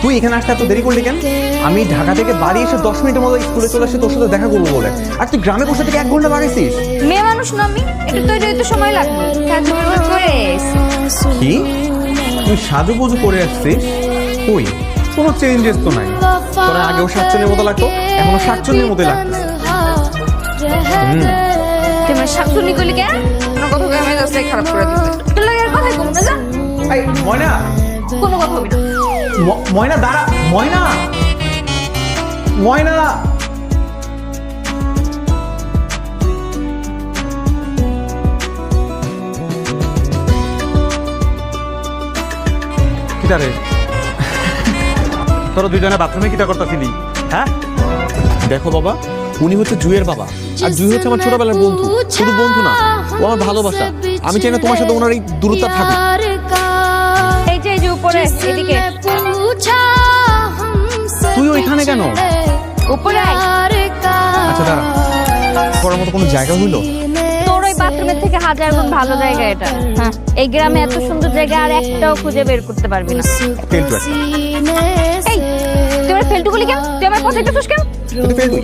তুই এখানে আসতে এত দেরি করলি কেন? আমি ঢাকা থেকে বাড়ি এসে 10 মিনিটের মতো স্কুলে চলে আসছি তোর সাথে দেখা করবো বলে, আর তুই গ্রামে বসে থেকে 1 ঘন্টা লাগাইছিস। মেয়ে মানুষ না আমি, একটু তৈরি হইতে সময় লাগবে। সাজুগুজু করে কি তুই সাজুগুজু করে আসছিস? কই কোনো চেঞ্জেস তো নাই। তোরা আগেও 47 মতো লাগতো, এখনো 47 মতোই লাগতেছে। তোমার শাকসুনি করলি কেন? আমার কথা আমি জাস্ট খারাপ করে দিতে। তোর লাগে আর কথাই কম না যা। এই ময়না, কোনো কথা হবে না। ময়না দাঁড়া, ময়না, ময়না। কিটারে তোরা দুইজনে বাথরুমে কিটা করতেছিলি? হ্যাঁ দেখো বাবা, উনি হচ্ছে জুয়ের বাবা, আর জুই হচ্ছে আমার ছোটবেলার বন্ধু। শুধু বন্ধু না, ও আমার ভালোবাসা। আমি চাই না তোমার সাথে ওনার এই দূরত্ব থাকুক। এই যে উপরে এদিকে তুই ওইখানে কেন? উপরে আয়। আচ্ছা দাঁড়া, করার মতো কোনো জায়গা হইলো? তোর ওই বাথরুমের থেকে হাজার গুণ ভালো জায়গা এটা। হ্যাঁ, এই গ্রামে এত সুন্দর জায়গা আর একটাও খুঁজে বের করতে পারবি না। ফেলটু একটা। এই তুই আমার ফেলটু বলি কেন? তুই আমার কথা একটু কেন? তুই ফেলটু।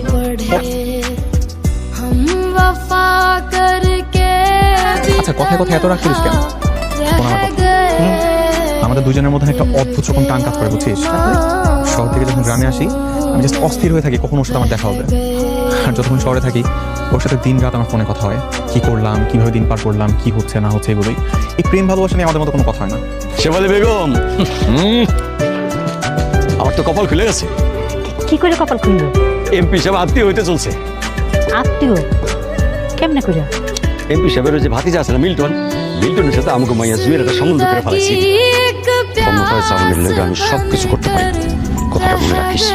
আচ্ছা কথায় কথায় এত রাগ করিস কেন? শোন আমার কথা। আমাদের দুজনের মধ্যে একটা অদ্ভুত রকম টান কাজ করে, বুঝছিস? শহর থেকে যখন গ্রামে আসি আমি জাস্ট অস্থির হয়ে থাকি কখন ওর সাথে আমার দেখা হবে। আর যতক্ষণ শহরে থাকি ওর সাথে দিন রাত আমার ফোনে কথা হয়, কি করলাম, কিভাবে দিন পার করলাম, কি হচ্ছে না হচ্ছে, এগুলোই। এই প্রেম ভালোবাসা নিয়ে আমাদের মতো কোনো কথা হয় না। শেফালি বেগম, আমার তো কপাল খুলে গেছে। কি করে কপাল খুললো? এমপি সাহেব আত্মীয় হইতে চলছে। আত্মীয় কেমনে করে? এমপি সাহেবের ওই যে ভাতিজা আছে না মিল্টন, মিল্টনের সাথে আমাকে মাইয়া জুয়ের একটা সম্বন্ধ করে ফেলাইছি। সম্মতায় চাউলের লেগে আমি সবকিছু করতে পারি, কথাটা মনে রাখিস।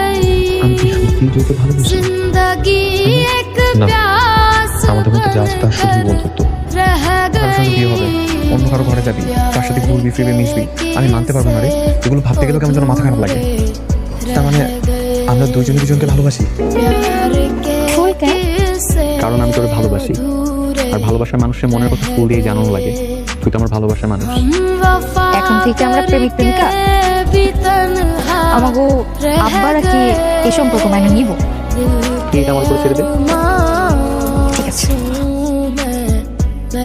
আমি কি সত্যি জুইকে ভালোবাসি? না, আমাদের মধ্যে যা আছে তার শুধুই বন্ধুত্ব। কারোর সঙ্গে বিয়ে হবে, অন্য কারো ঘরে যাবি, তার সাথে ঘুরবি ফিরবি মিশবি, আমি মানতে পারবো না রে। এগুলো ভাবতে গেলেও কেমন যেন মাথা খারাপ লাগে। তার মানে আমরা দুজনে দুজনকে ভালোবাসি। কারণ আমি তোকে ভালোবাসি, আর ভালোবাসার মানুষের মনের কথা ফুল দিয়ে জানানো লাগে তুই তো আমার ভালোবাসার মানুষ। এখন থেকে আমরা প্রেমিক প্রেমিকা। আমাগো আব্বারা কি এই সম্পর্ক মানে নিব? এটা আমার করে ছেড়ে দে। ঠিক আছে।